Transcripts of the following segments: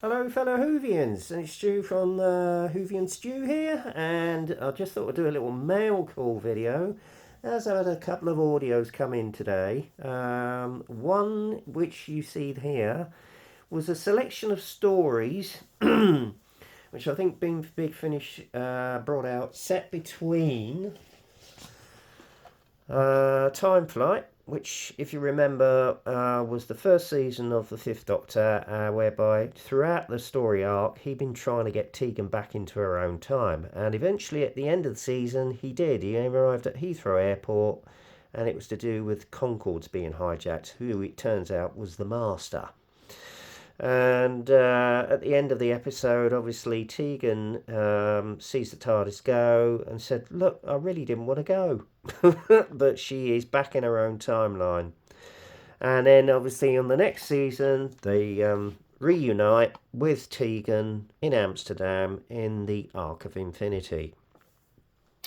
Hello, fellow Whovians. It's Stu from Whovian Stew here, and I just thought I'd do a little mail call video as I had a couple of audios come in today. One, which you see here, was a selection of stories which I think Big Finish brought out, set between Time Flight, which, if you remember, was the first season of the Fifth Doctor, whereby throughout the story arc he'd been trying to get Tegan back into her own time, and eventually at the end of the season he did. He arrived at Heathrow Airport, and it was to do with Concords being hijacked, who it turns out was the Master. And at the end of the episode, obviously, Tegan sees the TARDIS go and said, "Look, I really didn't want to go." But she is back in her own timeline. And then, obviously, on the next season, they reunite with Tegan in Amsterdam in the Arc of Infinity.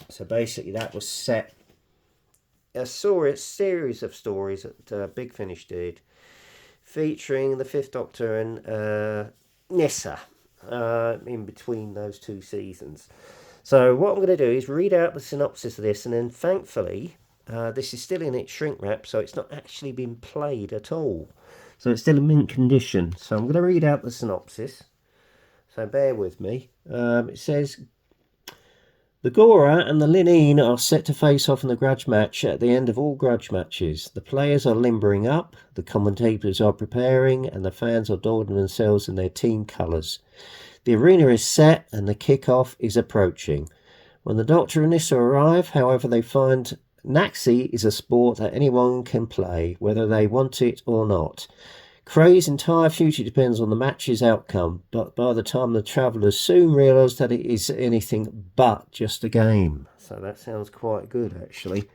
So basically, that was set a series of stories that Big Finish did, featuring the Fifth Doctor and Nyssa in between those two seasons. So what I'm going to do is read out the synopsis of this, and then thankfully this is still in its shrink wrap, so it's not actually been played at all. So it's still in mint condition. So I'm going to read out the synopsis. So bear with me. It says, the Gora and the Linene are set to face off in the grudge match at the end of all grudge matches. The players are limbering up, the commentators are preparing, and the fans are adorning themselves in their team colours. The arena is set and the kick-off is approaching. When the Doctor and Nyssa arrive, however, they find Naxi is a sport that anyone can play, whether they want it or not. Kray's entire future depends on the match's outcome, but by the time the travellers soon realise that it is anything but just a game. So that sounds quite good, actually.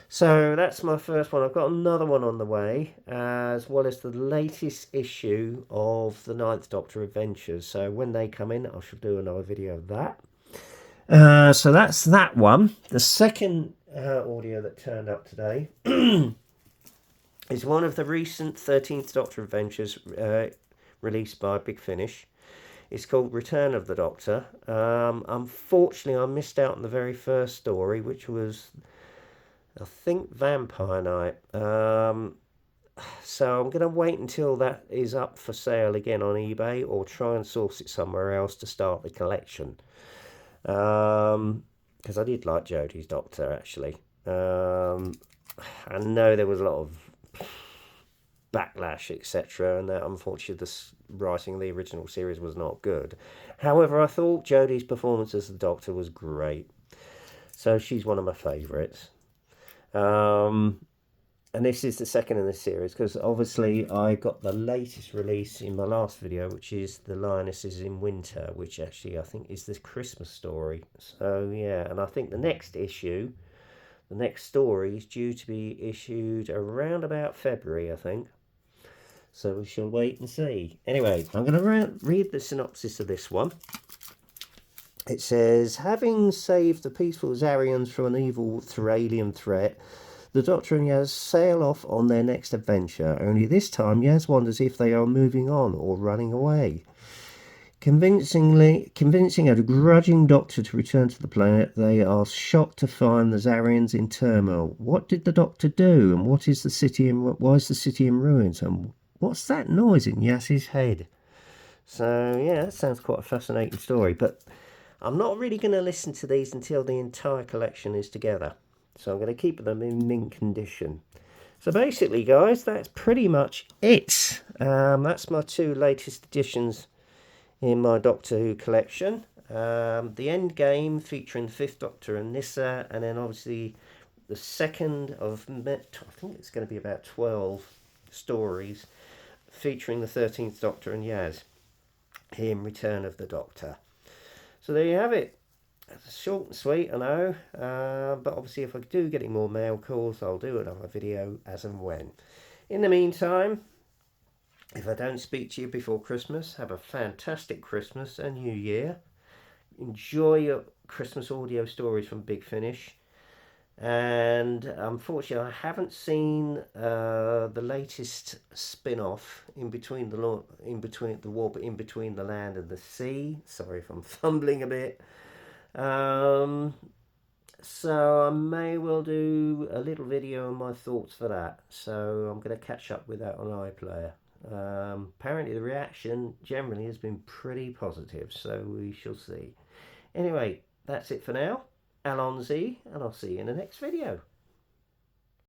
So that's my first one. I've got another one on the way, as well as the latest issue of the Ninth Doctor Adventures. So when they come in, I shall do another video of that. So that's that one. The second audio that turned up today is one of the recent 13th Doctor Adventures released by Big Finish. It's called Return of the Doctor. Unfortunately, I missed out on the very first story, which was, I think, Vampire Night. So I'm going to wait until that is up for sale again on eBay, or try and source it somewhere else to start the collection. Because I did like Jodie's Doctor, actually. I know there was a lot of backlash, etc., and that unfortunately the writing of the original series was not good. However, I thought Jodie's performance as the Doctor was great, so she's one of my favourites. And this is the second in the series, because obviously I got the latest release in my last video, which is The Lionesses in Winter, which actually I think is the Christmas story. So yeah, and I think the next issue, the next story, is due to be issued around about February, I think. So we shall wait and see. Anyway, I'm going to read the synopsis of this one. It says, having saved the peaceful Zarians from an evil Theralian threat, the Doctor and Yaz sail off on their next adventure. Only this time, Yaz wonders if they are moving on or running away. Convincing a grudging Doctor to return to the planet, they are shocked to find the Zarians in turmoil. What did the Doctor do, and why is the city in ruins, and what's that noise in Yaz's head? So yeah, that sounds quite a fascinating story, but I'm not really going to listen to these until the entire collection is together. So I'm going to keep them in mint condition. So basically, guys, that's pretty much it. That's my two latest editions in my Doctor Who collection. The End Game, featuring the Fifth Doctor and Nyssa, and then obviously the second of, I think it's going to be about 12 stories, featuring the 13th Doctor and Yaz in Return of the Doctor. So there you have it. It's short and sweet, I know, but obviously if I do get any more mail calls, I'll do another video as and when. In the meantime, if I don't speak to you before Christmas, have a fantastic Christmas and New Year. Enjoy your Christmas audio stories from Big Finish. And unfortunately, I haven't seen the latest spin-off in between the war, but in between the land and the sea. Sorry if I'm fumbling a bit. Um, so I may well do a little video on my thoughts for that. So I'm going to catch up with that on iPlayer. Apparently the reaction generally has been pretty positive, so we shall see. Anyway, that's it for now. Alonzi, and I'll see you in the next video.